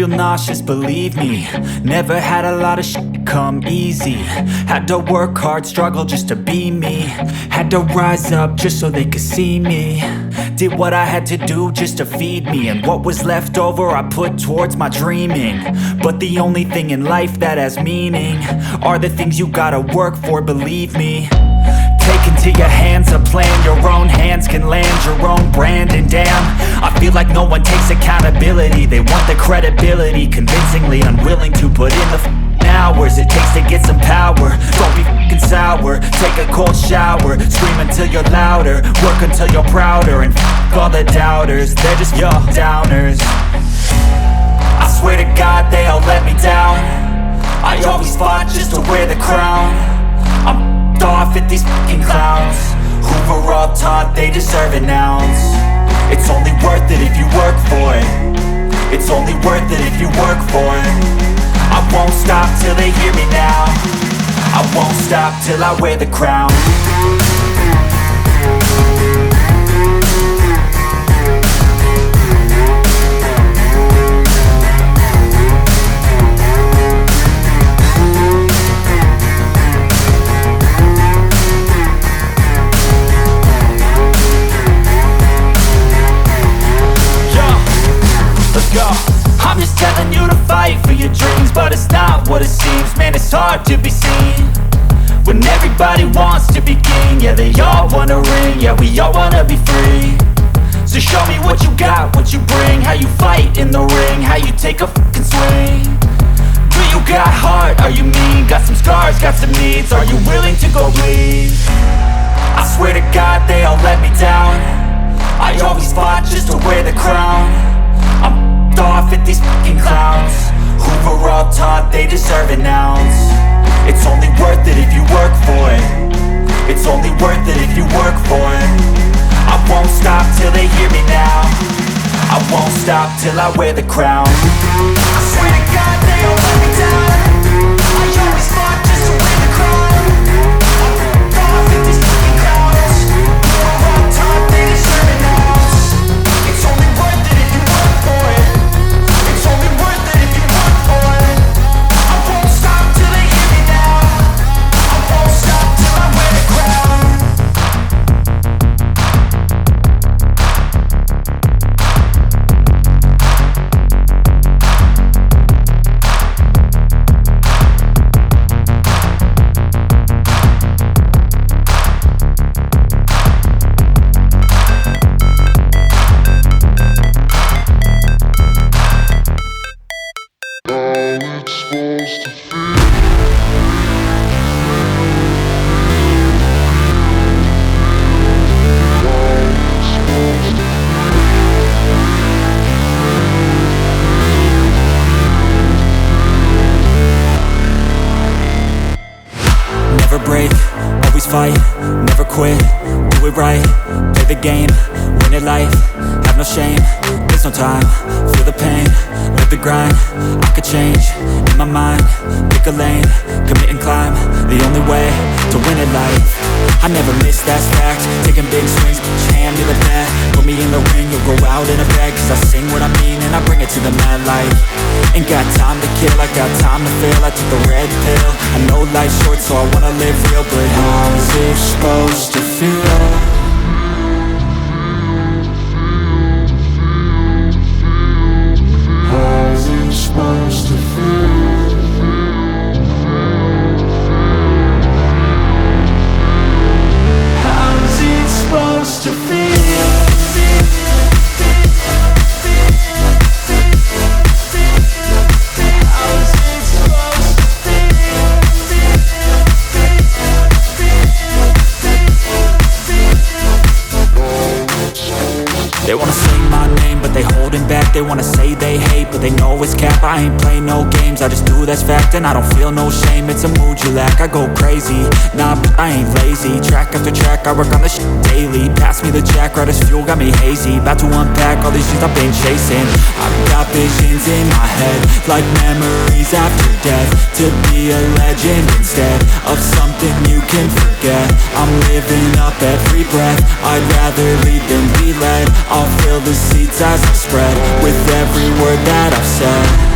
feel nauseous, believe me. Never had a lot of shit come easy. Had to work hard, struggle just to be me. Had to rise up just so they could see me. Did what I had to do just to feed me, and what was left over I put towards my dreaming. But the only thing in life that has meaning are the things you gotta work for, believe me. Take into your hands a plan, your own hands can land your own brand. And damn, I feel like no one takes accountability. They want the credibility, convincingly unwilling to put in the hours it takes to get some power. Don't be f***ing sour, take a cold shower. Scream until you're louder, work until you're prouder. And f*** all the doubters, they're just your downers. I swear to God they all let me down. I always fought just to wear the crown. I'm off at these fucking clowns who were all taught they deserve an ounce. It's only worth it if you work for it. It's only worth it if you work for it. I won't stop till they hear me now. I won't stop till I wear the crown. I'm just telling you to fight for your dreams, but it's not what it seems. Man, it's hard to be seen when everybody wants to be king. Yeah, they all wanna ring, yeah, we all wanna be free. So show me what you got, what you bring, how you fight in the ring, how you take a fucking swing. Do you got heart, are you mean? Got some scars, got some needs, are you willing to go bleed? I swear to God they all let me down. I always fought just to wear the crown. I'm off at these fucking clowns who were all taught they deserve an ounce. It's only worth it if you work for it. It's only worth it if you work for it. I won't stop till they hear me now. I won't stop till I wear the crown. I swear to God they all let me down. I always fought just to wear the crown. I'm off at these fucking clowns who were all taught they deserve an ounce. It's only worth it if you work for it. It's only worth it if you work for it. I won't stop till they hear me now. I won't stop till I wear the crown. Never break, always fight, never quit, do it right, play the game, win it life, have no shame, there's no time, feel the pain, live the grind, I could change, in my mind, pick a lane, commit and climb, the only way to win it life. I never miss, that's fact, taking big swings, put your hand to the bat, put me in the ring, you'll go out in a bag, cause I sing what I mean and I bring it to the mad light. Ain't got time to kill, I got time to feel, I took the red pill, I know life's short so I wanna live real, but how's it supposed to feel? How's it supposed to feel? How's it supposed to feel? They wanna say my name, but they holding back. They wanna say they hate, but they know it's cap. I ain't play no games, I just do that's fact. And I don't feel no shame, it's a mood you lack. I go crazy, nah, but I ain't lazy. Track after track, I work on this shit daily. Pass me the jack, right as fuel, got me hazy. About to unpack all these things I've been chasing. I've got visions in my head, like memories after death. To be a legend instead of something you can forget. I'm living up every breath, I'd rather lead than be led. I'll fill the seats as I spread with every word that I've said.